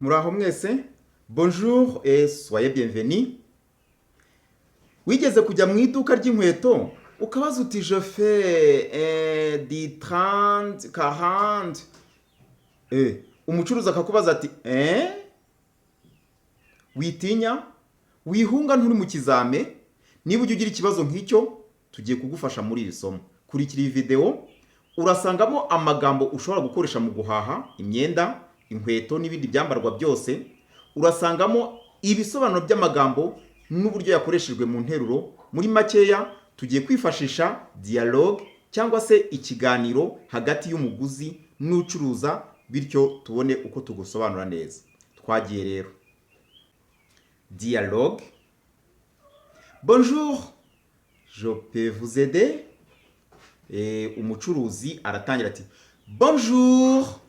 Muraho mwese, bonjour et soyez bienvenus. Wigeze kujya mu iduka ry'inkweto ukabaza uti je fais di 30 40 umucuruzi akakubaza ati witinya wihunga nturi mu kizame. Niba ujya ugira ikibazo nk'icyo tugiye kugufasha muri iri somo. Kurikira iyi video urasangamo amagambo ushobora gukoresha mu guhaha imyenda, inkweto n'ibindi byambarwa byose. Urasangamo ibisobanuro by'amagambo n'uburyo yakoreshejwe mu nteruro. Muri makeya tugiye kwifashisha dialogue cyangwa se ikiganiro hagati y'umuguzi n'ucuruza, bityo tubone uko tugusobanura neza. Twagiye rero. Dialogue. Bonjour, je peux vous aider? Umucuruzi aratangira ati bonjour,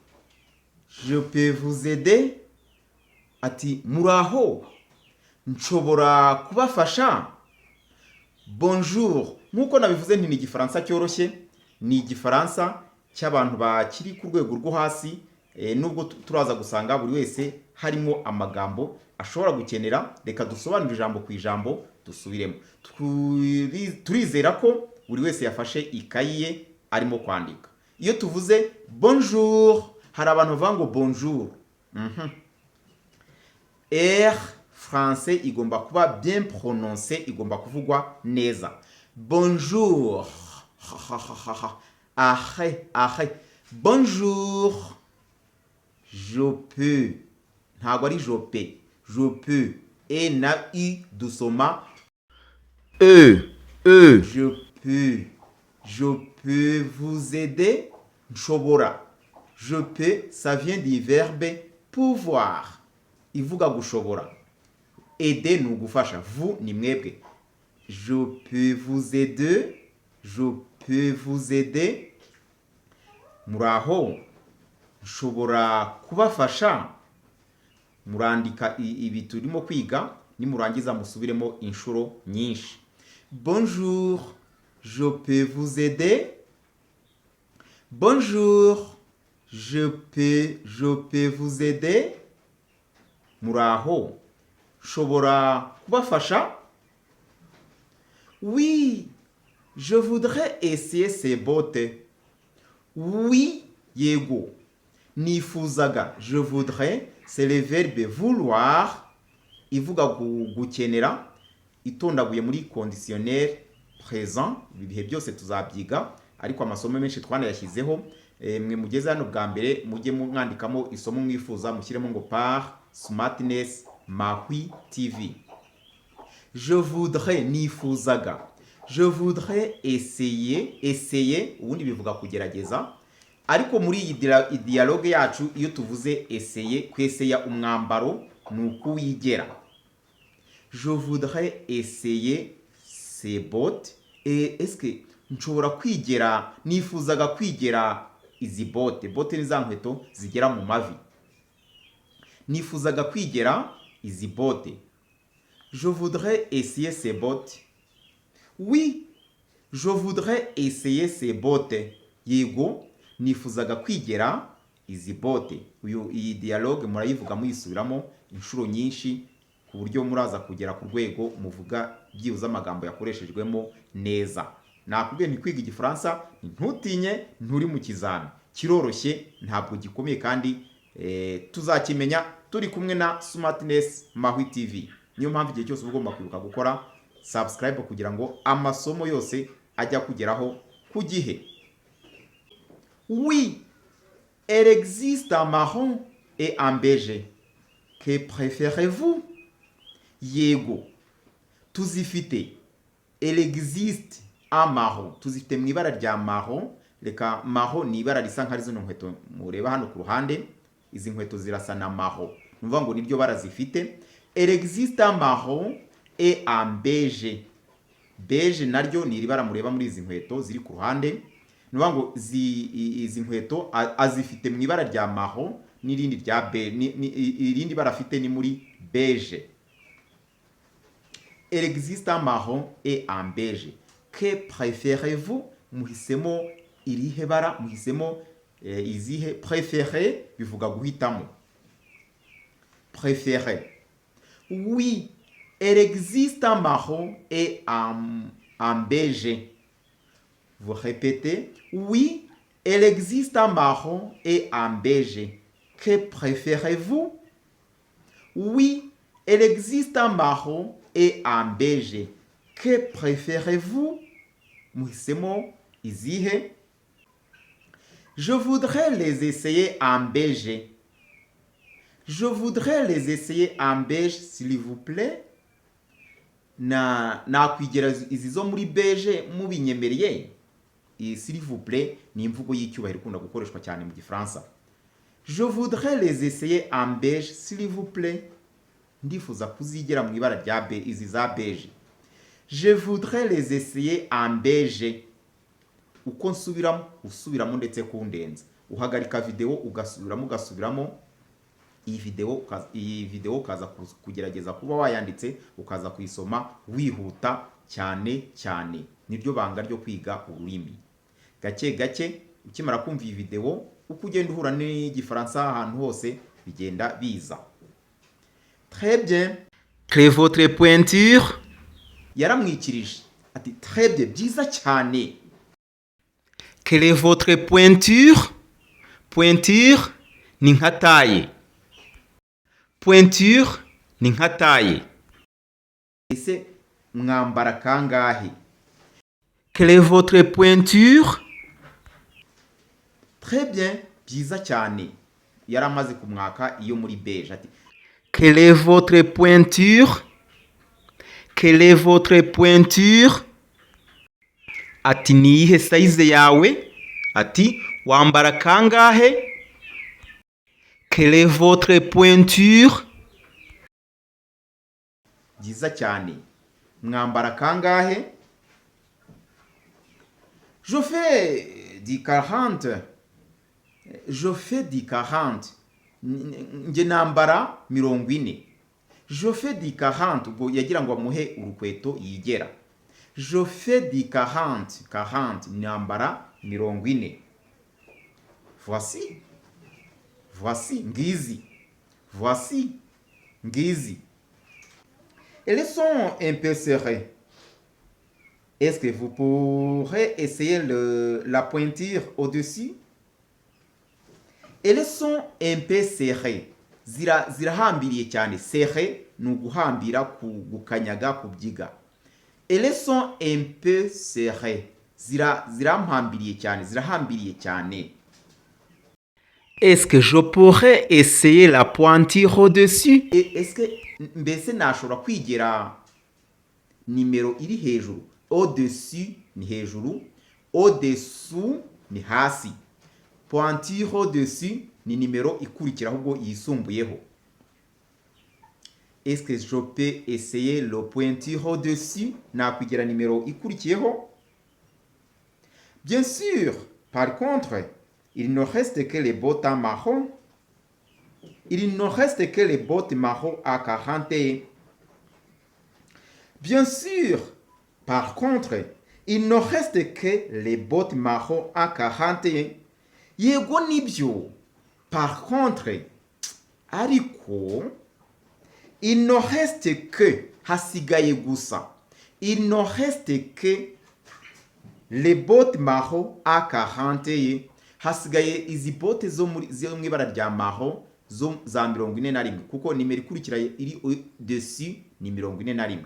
je peux vous aider? Ati muraho, nshobora kubafasha? Bonjour, nkuko nabivuze nti ni igifaransa cyoroshye, ni igifaransa cy'abantu bakiri ku rwego rwo hasi, nubwo turaza gusanga buri wese harimo amagambo ashobora gukenera. Reka dusobanure ijambo ku ijambo dusubiremo. Turizera ko buri wese yafashe ikayi ye arimo kwandika. Iyo tuvuze bonjour, hari abantu bavuga ngo bonjour. Français igomba kuba bien prononcé, igomba kuvugwa neza. Bonjour. Bonjour. Je peux. Ntabwo ari je peux. Je peux. E na u dusoma je peux. Je peux vous aider. Nshobora. Je peux, ça vient du verbe pouvoir. Ivuga gushobora. Aider ni ugufasha. Vous ni mwebwe. Je peux vous aider. Je peux vous aider. Muraho. Nshobora kubafasha. Murandika ibi turimo kwiga, nimurangiza musubiremo inshuro nyinshi. Bonjour, je peux vous aider? Bonjour, je peux vous aider? Muraho, nshobora kubafasha? Oui, je voudrais essayer ces bottes. Oui, yego. Nifuzaga, je voudrais, c'est le verbe vouloir, ivuga gukenera, itondaguye muri conditionnel présent. Ibihe byose tuzabyiga, ariko amasomo menshi twanayashyizeho. Mwe mugeze hano bwa mbere mujye mwandikamo isomo mwifuza, mushyiremo ngo par smartness Mahwi TV. Je voudrais, nifuzaga. Je voudrais essayer, ubundi bivuga kugerageza. Ariko muri iyi dialogue yacu iyo tuvuze essayer, kweseya umwambaro ni ukuwigera. Je voudrais essayer ces bottes. Est-ce que nshobora kwigera, nifuzaga kwigera izi botte. Botte ni za nkweto zigera mu mavi. Nifuzaga kwigera izi botte. Je voudrais essayer ces bottes. Oui, je voudrais essayer ces bottes. Yego, nifuzaga kwigera izi bote. Iyi dialogue murayivuga muyisubiramo inshuro nyinshi ku buryo muraza kugera ku rwego muvuga byibuze amagambo yakoreshejwemo neza. Nakubwiye ni kwiga igifaransa, ntutinye, nturi mu kizami. Kiroroshye, ntabwo gikomeye, kandi tuzakimenya turi kumwe na Smartness Mahwi TV. Niyo mpamvu igihe cyose ugomba kwibuka gukora subscribe kugira ngo amasomo yose ajya kugeraho ku gihe. Oui, elle existe en marron et en beige. Que préférez-vous? Yego, tuzifite. Elle existe en marron. Tuzifite mu ibara rya marron. Reka marron ni ibara risa nk'ari zino nkweto mureba hano ku ruhande. Izi nkweto zirasa na marron. Numva ngo niryo bara zifite. Elle existe en marron et en beige. Beige naryo ni ibara mureba muri izi nkweto ziri ku ruhande. Nuvuga ngo izi nkweto azifite mu ibara rya marron, n'irindi rya beige, irindi bara afite ni muri beige. Elle existe en marron et en beige. Que préférez-vous? Muhisemo irihe bara, muhisemo izihe. Préféré bivuga guhitamo. préféré. Oui, il existe un marron et un beige. Vous répétez, oui, il existe un marron et un beige. Que préférez-vous? Oui, il existe un marron et un beige. Que préférez-vous? Muhisemo izihe. Je voudrais les essayer en beige. Je voudrais les essayer en beige, s'il vous plaît. Nakwigira izi zo muri beige mubinyemereye. S'il vous plaît ni imvugo y'icyubahiro ikunda gukoreshwa cyane mu gifaransa. Je voudrais les essayer en beige, s'il vous plaît. Ndifuza kuzigera mu ibara rya izi za beige. Je voudrais les essayer en beige. Uko usubiramo ndetse kundenza. Uhagarika video ugasubiramo iyi video ukaza kugerageza kuba wayanditse ukaza kuyisoma wihuta cyane cyane. Niryo banga ryo kwiga ururimi. Gake gake ukimara kumva iyi video uko ugenda uhura n'igifaransa ahantu hose bigenda biza. Très bien. Quelle est votre pointure? Yaramwikirije ati très bien, byiza cyane. Quelle est votre pointure? Pointure ni nka taille. Pointure ni nka taille. Ese mwambara kangahe? Quelle est votre pointure? Très bien, byiza cyane. Yaramaze kumwaka iyo muri beige ati quelle est votre pointure? Quelle est votre pointure? Ati niyihe size yawe? Ati wambara kangahe? Quelle est votre pointure? byiza cyane. Mwambara kangahe? Je fais du 40. Je fais du 40. Nge nambara 40. Je fais du 40. Ubwo yagira ngo amuhe urukweto yigera. Je fais du 40. 40 nambara 40. Voici. Voici ngizi. Voici ngizi. Elles sont un peu serrées. Est-ce que vous pourrez essayer la pointure au-dessus? Elles sont un peu serrées. Zirahambiriye cyane. Serré ni uguhambira gukanyaga kubyiga. Elles sont un peu serrées. Zirampambiriye cyane. Zirahambiriye cyane. Est-ce que je pourrais essayer la pointure au-dessus? Est-ce que mbese nashobora kwigera nimero iri hejuru? Au-dessus ni hejuru, au-dessous ni hasi. Pointure au-dessus ni nimero ikurikiraho ubwo yisumbuyeho. Est-ce que je peux essayer le pointure au-dessus? Nakwigera nimero ikurikiyeho? Bien sûr. Par contre, il ne reste que les bottes en marron. Il ne reste que les bottes marron à 41. Bien sûr. Par contre, il ne reste que les bottes marron à 41. Yego nibyo. Par contre, ariko, il ne reste que, hasigaye gusa. Il ne reste que les bottes marron à 41. Hasigaye izi botte zo mu ibara rya marron zo za 41 kuko nimero ikurikira iri dessus ni 41.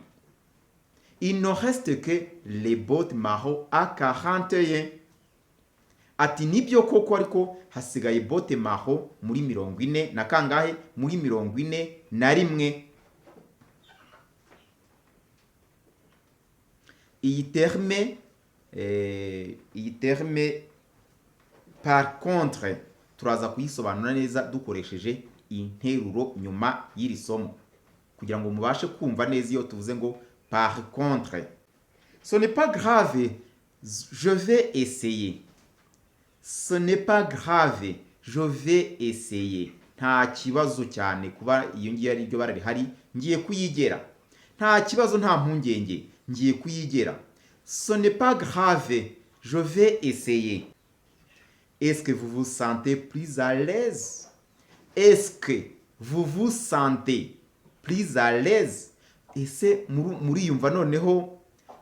Il ne reste que les bottes marron à 41. Ati nibyo koko ariko hasigaye botte marron muri 40 na kangahe? Muri 41. Iyi terme par contre turaza kuyisobanura neza dukoresheje interuro nyuma y'iri somo kugira ngo mubashe kumva neza iyo tuvuze ngo par contre. Ce n'est pas grave, je vais essayer. Ce n'est pas grave, je vais essayer. Nta kibazo cyane kuba iyo ngiye ari byo barahari ngiye kuyigera. Nta kibazo nta mpungenge ngiye kuyigera. Ce n'est pas grave, je vais essayer. Est-ce que vous vous sentez plus à l'aise? Est-ce que vous vous sentez plus à l'aise? Ese muriyumva noneho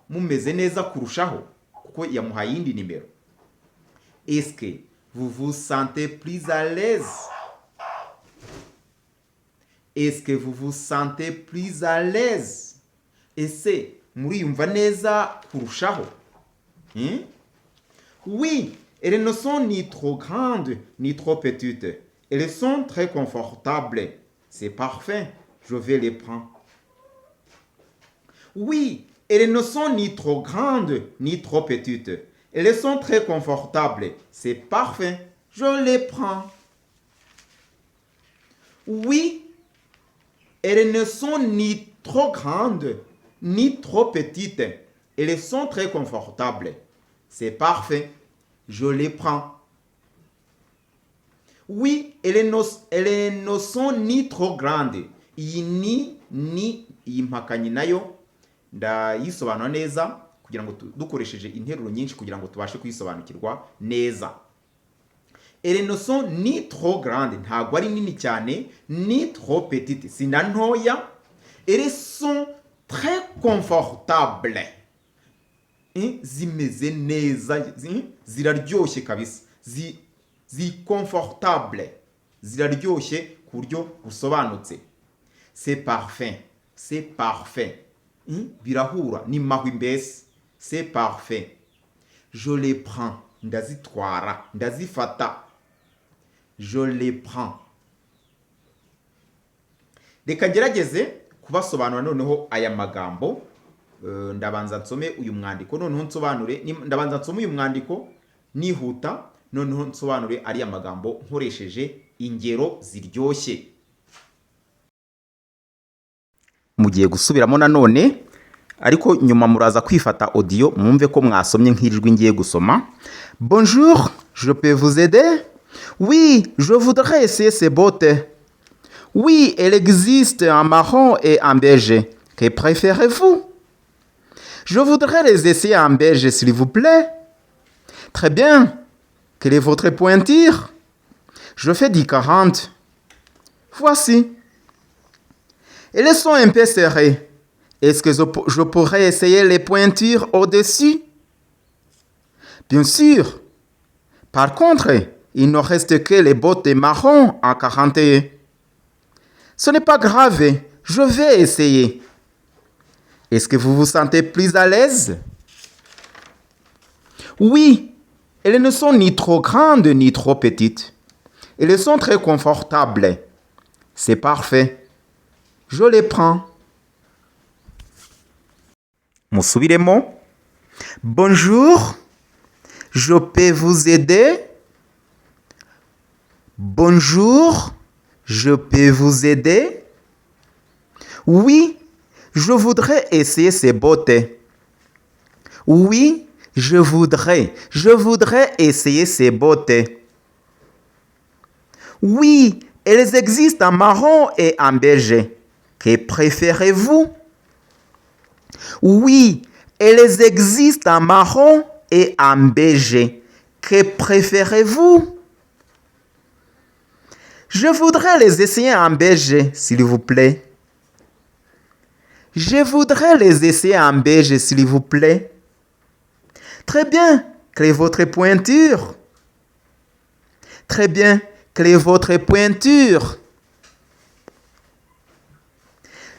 mumeze neza kurushaho kuko yamuhaye iyindi nimero. Est-ce que vous vous sentez plus à l'aise? Est-ce que vous vous sentez plus à l'aise? Ese muriyumva neza kurushaho? Oui, elles ne sont ni trop grandes ni trop petites. Elles sont très confortables. C'est parfait. Je vais les prendre. Oui, elles ne sont ni trop grandes ni trop petites. Elles sont très confortables. C'est parfait. Je les prends. Oui, elles ne sont ni trop grandes ni trop petites. Elles sont très confortables. C'est parfait. Je les prends. Oui, elles ne sont ni trop grandes. Iyi mpakanyi nayo ndayisobanura neza kugira ngo dukoresheje interuro nyinshi kugira ngo tubashe kuyisobanukirwa neza. Elles ne sont ni trop grandes, ntabwo ari nini cyane, ni trop petites, si na ntoya. Elles sont très confortables. Zimeze neza, ziraryoshye kabisa, confortable, ziraryoshye ku buryo busobanutse. C'est parfait, c'est parfait. Birahura ni mahwi mbese. C'est parfait. Je les prends, ndazitwara, ndazifata. Je les prends. Reka ngerageze kubasobanura noneho aya magambo. Ndabanza nsome uyu mwandiko noneho nsobanure. Ndabanza nsome uyu mwandiko nihuta noneho nsobanure ari amagambo nkoresheje ingero ziryoshye. Mugiye gusubiramo nanone ariko nyuma muraza kwifata audio mwumve ko mwasomye nk'irijwi ngiye gusoma. Bonjour, je peux vous aider? Oui, je voudrais essayer ces bottes. Oui, elles existent en marron et en beige. Que préférez-vous? Je voudrais les essayer en beige, s'il vous plaît. Très bien. Quelle est votre pointure? Je fais du 40. Voici. Elles sont un peu serrées. Est-ce que je pourrais essayer les pointures au-dessus? Bien sûr. Par contre, il ne reste que les bottes marron en 41. Ce n'est pas grave. Je vais essayer. Est-ce que vous vous sentez plus à l'aise? Oui. Elles ne sont ni trop grandes ni trop petites. Elles sont très confortables. C'est parfait. Je les prends. Musubiremo. Bonjour. Je peux vous aider? Bonjour. Je peux vous aider? Oui. Je voudrais essayer ces bottes. Oui. Je voudrais essayer ces bottes. Oui, elles existent en marron et en beige. Que préférez-vous? Oui, elles existent en marron et en beige. Que préférez-vous? Je voudrais les essayer en beige, s'il vous plaît. Je voudrais les essayer en beige, s'il vous plaît. Très bien. Quelle est votre pointure? Très bien. Quelle est votre pointure?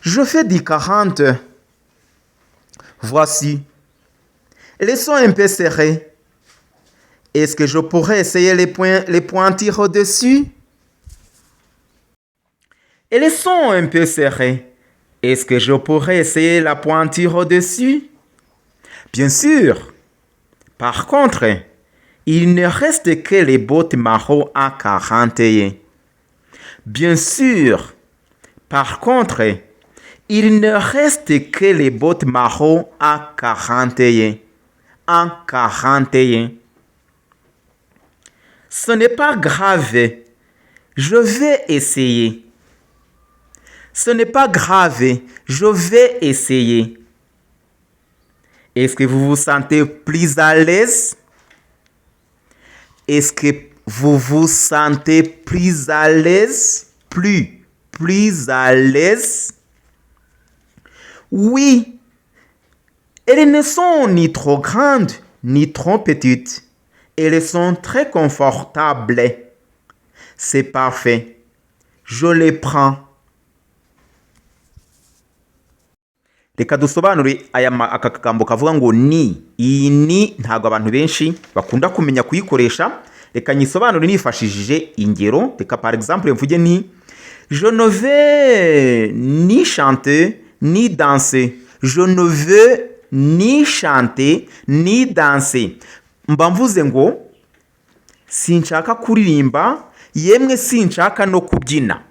Je fais du 40. Voici. Elles sont un peu serrées. Est-ce que je pourrais essayer les pointures au-dessus? Elles sont un peu serrées. Est-ce que je pourrais essayer la pointure au-dessus? Bien sûr. Par contre, il ne reste que les bottes marron à 41. Bien sûr. Par contre, il ne reste que les bottes marron à 41. En 41. Ce n'est pas grave. Je vais essayer. Ce n'est pas grave. Je vais essayer. Est-ce que vous vous sentez plus à l'aise? Est-ce que vous vous sentez plus à l'aise? Plus plus à l'aise? Oui. Elles ne sont ni trop grandes, ni trop petites. Elles sont très confortables. C'est parfait. Je les prends. Reka dusobanure aka kagambo kavuga ngo ni. Iyi ni ntabwo abantu benshi bakunda kumenya kuyikoresha. Reka nyisobanure nifashishije ingero. Reka par exemple mvuge ni je ne veux ni chanter ni danser. Je ne veux ni chanter ni danser. Mba mvuze ngo sinshaka kuririmba, yemwe sinshaka no kubyina.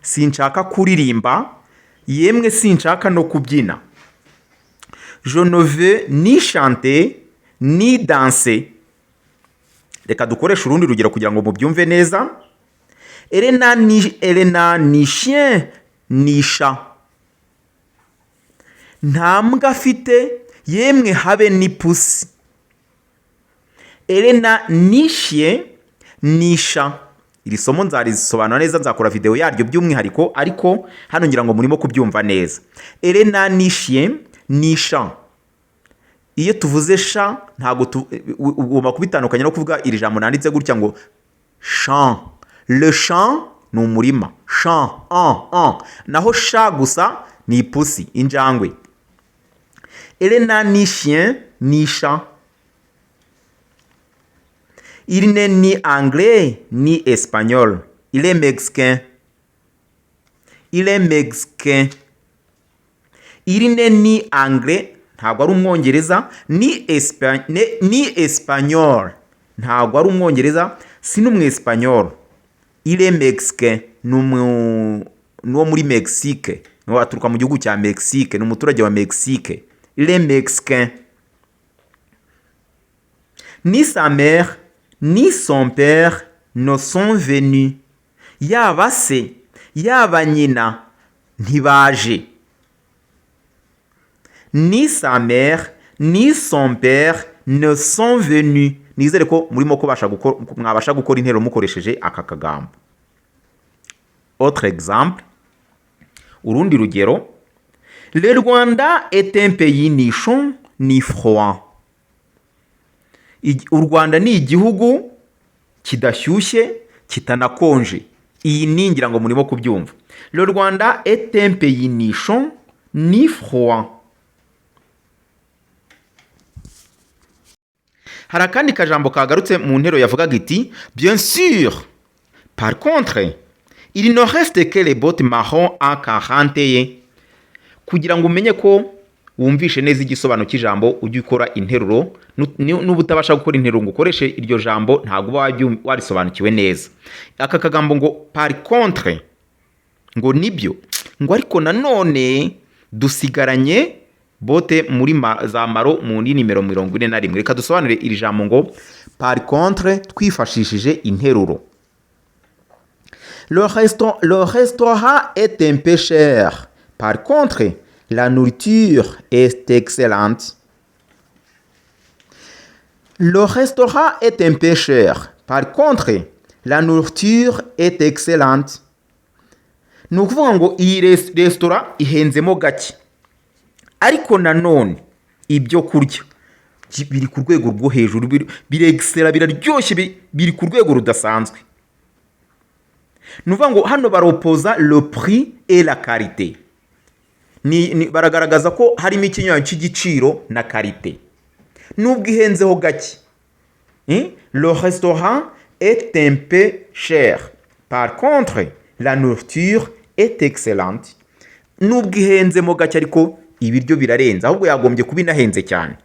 Sinshaka kuririmba, yemwe sinshaka no kubyina. Je ne veux ni chanter ni danser. Reka dukoresha urundi rugero kugira ngo mubyumve neza. Elena ni chien ni chat. Nta mbwa afite, yemwe habe ni pusi. Elena ni chien ni chat. Iri somo nzarisobanura neza, nzakora video yaryo by'umwihariko, ariko hano ngira ngo murimo kubyumva neza. Elena ni chien ni chat. Iyo tuvuze chat ntago ugomba kubitandukanya no kuvuga iri jambo nanditse gutya ngo champ. Le champ ni umurima. Champ, naho chat gusa ni pusi, injangwe. Elena ni chien ni chat. Il n'est ni anglais ni espagnol. Il est mexicain. Il est mexicain. Il n'est ni anglais, ntabwo ari umwongereza, ni espagnol, ntabwo ari umwongereza, si n'umwespagnol. Il est mexicain, n'uwo muri Mexique, n'uwo aturuka mu gihugu cya Mexique, ni umuturage wa Mexique. Il est mexicain. Ni sa mère ni son père ne sont venus. Yaba se yaba nyina ntibaje. Ni sa mère ni son père ne sont venus. Nizere ko murimo mwabasha gukora interuro mukoresheje aka kagambo. Autre exemple, urundi rugero. Le Rwanda est un pays ni chaud ni froid. U Rwanda ni igihugu kidashyushye kitanakonje. Iyi ni ngira ngo murimo kubyumva. Le Rwanda est un pays ni chaud ni froid. Hari akandi kajambo kagarutse mu ntero yavugaga iti bien sûr. Par contre, il ne reste que les bottes marron à 41. Kugira ngo umenye ko wumvishe neza igisobanuro cy'ijambo ujye ukora interuro, n'ubutabasha gukora interuro ngo ukoreshe iryo jambo ntabwo warisobanukiwe neza. Aka kagambo ngo par contre ngo nibyo, ngo ariko nanone dusigaranye bote muri za maro mu nimero 41. Reka dusobanure iri jambo ngo par contre twifashishije interuro. Le restaurant est un peu cher. Par contre, la nourriture est excellente. Le restaurant est un peu cher. Par contre, la nourriture est excellente. Ni ukuvuga ngo iyi restaurant ihenzemo gake, ariko nanone ibyo kurya biri ku rwego rwo hejuru, birexcella, biraryoshye, biri ku rwego rudasanzwe. Ni ukuvuga ngo hano baropoza le prix et la qualité. Baragaragaza ko harimo ikinyuranyo cy'igiciro na karite. Nubwo ihenzeho gake. Le restaurant est un peu cher. Par contre, la nourriture est excellente. Nubwo ihenzemo gake ariko ibiryo birarenze, ahubwo yagombye kuba inahenze cyane.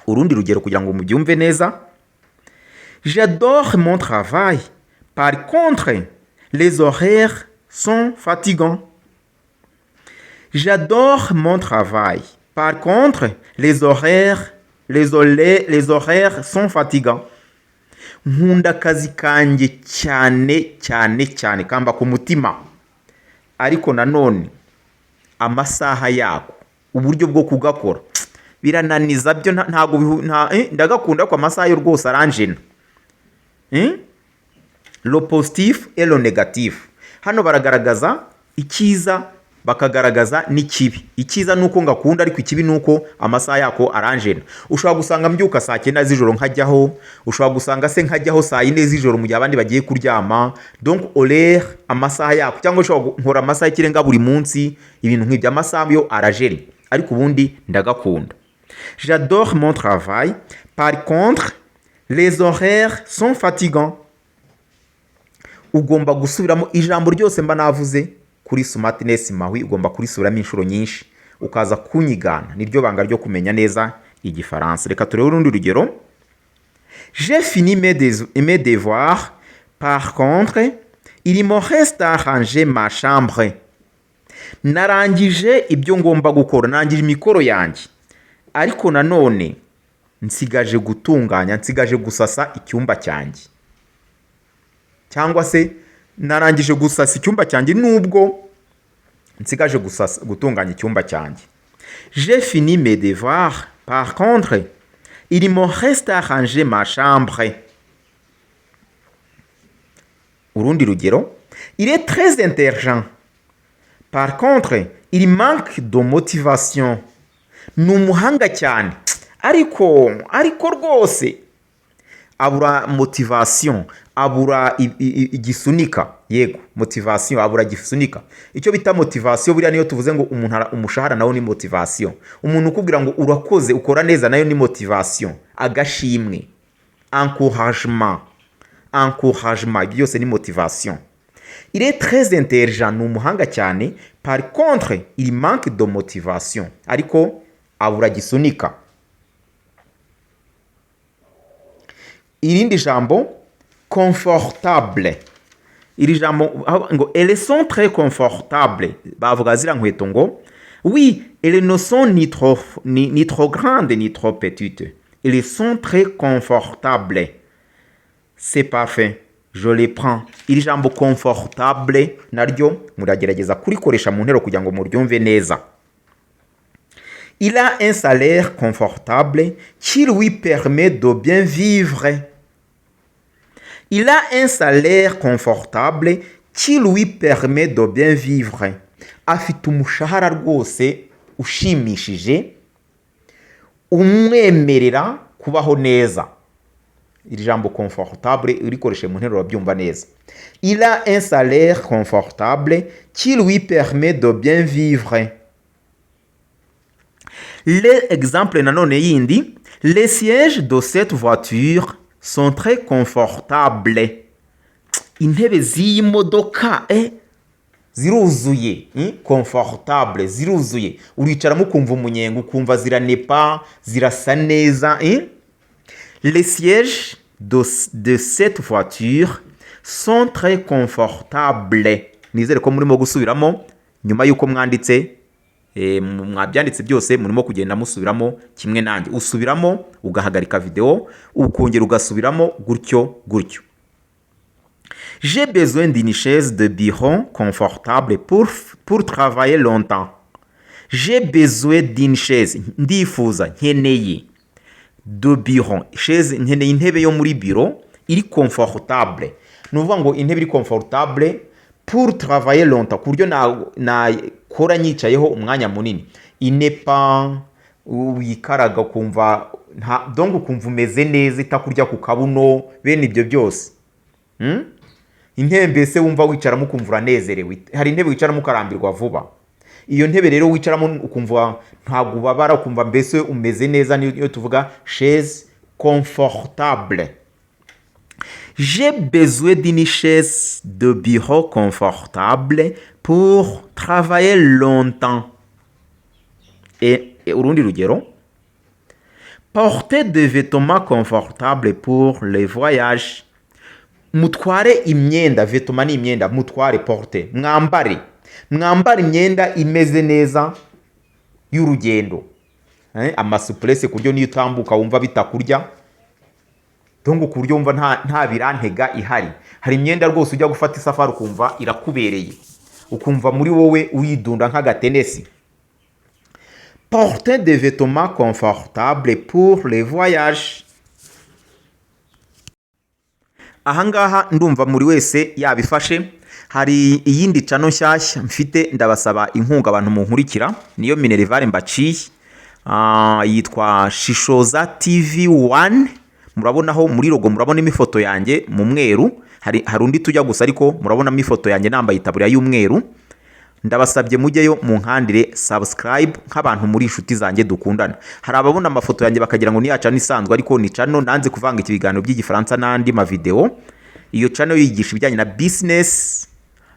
Urundi rugero kugira ngo mubyumve neza. J'adore mon travail. Par contre, les horaires sont fatigants. J'adore mon travail. Par contre, les horaires sont fatigants. Nkunda akazi kanjye cyane cyane cyane, kamba ku mutima. Ariko nanone amasaha yako, uburyo bwo kugakora birananiza, byo ntago ndagakunda ko amasaha yo rwose aranjena. Le positif et le négatif. hano baragaragaza icyiza bakagaragaza n'ikibi. Icyiza nuko ngakunda, ariko ikibi nuko amasaha yako aranjena. Ushobora gusanga mbyuka saa 9 z'ijoro nkajyaho, ushobora gusanga se nkajyaho saa 4 z'ijoro mu gihe abandi bagiye kuryama. Donc horaire, amasaha yako, cyangwa ushobora nkora amasaha y'ikirenga buri munsi, ibintu nk'ibyo. Amasaha yo arajeri, ariko ubundi ndagakunda. J'adore mon travail. Par contre, les horaires sont fatigants. Ugomba gusubiramo ijambo ryose mba navuze kuri smartness mahwi, ugomba kurisubiramo inshuro nyinshi ukaza kunyigana. Niryo banga ryo kumenya neza igifaransa. Reka turebe urundi rugero. J'ai fini mes devoirs. Par contre, il me reste à ranger ma chambre. Narangije ibyo ngomba gukora, narangije imikoro yanjye, ariko nanone nsigaje gutunganya, nsigaje gusasa icyumba cyanjye. Cyangwa se narangije gusasa icyumba cyanjye nubwo nsigaje gutunganya icyumba cyanjye. J'ai fini mes devoirs. Par contre, il me reste à ranger ma chambre. Urundi rugero. Il est très intelligent. Par contre, il manque de motivation. Ni umuhanga cyane, ariko rwose abura motivation, abura igisunika. Yego, motivation, abura igisunika. Icyo bita motivation buriya niyo tuvuze ngo umushahara nawo ni motivation. Umuntu ukubwira ngo urakoze, ukora neza, nayo ni motivation. Agashimwe, encouragement, ibyo byose ni motivation. Il est très intelligent, ni umuhanga cyane. Par contre, il manque de motivation, ariko abura gisunika. Irindi jambo, confortable. Iri jambo ngo elles sont très confortables. Bavuga zira nkweto ngo oui, elles ne sont ni trop grandes ni trop petites. Elles sont très confortables. C'est parfait. Je les prends. Iri jambo confortable naryo muragerageza kurikoresha mu ntero kugira ngo muryumve neza. Il a un salaire confortable qui lui permet de bien vivre. Il a un salaire confortable qui lui permet de bien vivre. Afite umushahara rwose ushimishije umwemerera kubaho neza. Iri jambo confortable urikoreshe mu ntero urabyumva neza. Il a un salaire confortable qui lui permet de bien vivre. L'exemple nanone yindi. Les sièges de cette voiture sont très confortables. Intebe z'iyi modoka ziruzuye, confortable, ziruzuye. Uricaramo ukumva umunyenga, ukumva ziranepa, zirasa neza. Les sièges de cette voiture sont très confortables. Nizere ko murimo gusubiramo nyuma yuko mwabyanditse byose, murimo kugenda musubiramo kimwe nanjye. Usubiramo ugahagarika video, ukongera ugasubiramo gutyo. J'ai besoin d'une chaise de bureau confortable pour travailler longtemps. J'ai besoin d'une chaise, ndifuza, nkeneye, de bureau, chaise, nkeneye intebe yo muri bureau iri confortable. Nuvuga ngo intebe iri confortable pour travailler longtemps, ku buryo nakora nyicayeho umwanya munini. Inepa wikaraga kumva donc ukumva umeze neza, itakurya ku kabuno, bene ibyo byose. Intebe mbese wumva wicaramo ukumva uranezerewe. Hari intebe wicaramo ukarambirwa vuba. Iyo ntebe rero wicaramo ukumva ntabwo ubabara, ukumva mbese umeze neza, niyo tuvuga chaise confortable. J'ai besoin d'une chaise de bureau confortable pour travailler longtemps. Et urundi rugero. Portez des vêtements confortables pour les voyages. Mutware imyenda, vêtements ni imyenda, mutware, porte, mwambare imyenda imeze neza y'urugendo. Amasuplesse ku buryo niyo utambuka wumva bitakurya, donc ku buryo wumva nta birantega ihari. Hari imyenda rwose ujya gufata isafari ukumva irakubereye, ukumva muri wowe uyidunda nk'agatenesi. Portez des vêtements confortables pour les voyages. Ahangaha ndumva muri wese yabifashe. hari iyindi cano nshyashya mfite, ndabasaba inkunga abantu munkurikira, niyo Minerval mbaciye. Yitwa Shishoza TV 1. murabonaho muri logo murabonamo ifoto yanjye mu mweru, hari undi tujya gusa ariko murabonamo ifoto yanjye nambaye itaburiya y'umweru. Ndabasabye mujyeyo mu nkandire subscribe nk'abantu muri inshuti zanjye dukundana. Hari ababona amafoto yanjye bakagira ngo ni ya channel isanzwe, ariko ni channel nanze kuvanga ibiganiro by'igifaransa n'andi ma video. Iyo channel yigisha ibijyanye na business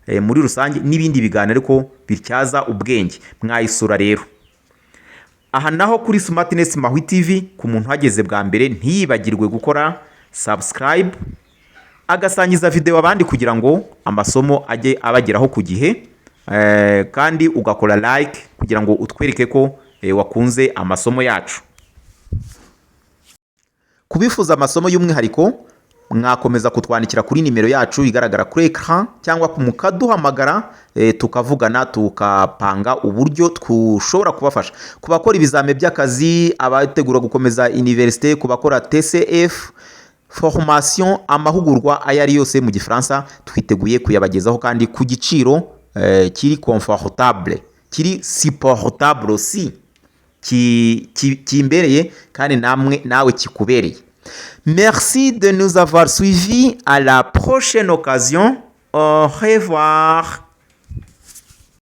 muri rusange n'ibindi biganiro ariko bityaza ubwenge. Mwayisura rero. Aha naho kuri Smartness Mahwi TV, ku muntu hageze bwa mbere ntiyibagirwe gukora subscribe, agasangiza video abandi kugira ngo amasomo ajye abageraho ku gihe, kandi ugakora like kugira ngo utwereke ko wakunze amasomo yacu. Kubifuza amasomo y'umwihariko mwakomeza kutwandikira kuri nimero yacu igaragara kuri ekran, cyangwa mukaduhamagara tukavugana tukapanga uburyo tushobora kubafasha. Kubakora ibizame by'akazi, abategura gukomeza université, kubakora TCF, formation, amahugurwa ayari yose mu gifaransa twiteguye kuyabagezaho kandi ku giciro kiri confortable, kiri supportable aussi, kimbereye kandi nawe kikubereye. Merci de nous avoir suivis. À la prochaine occasion. Au revoir.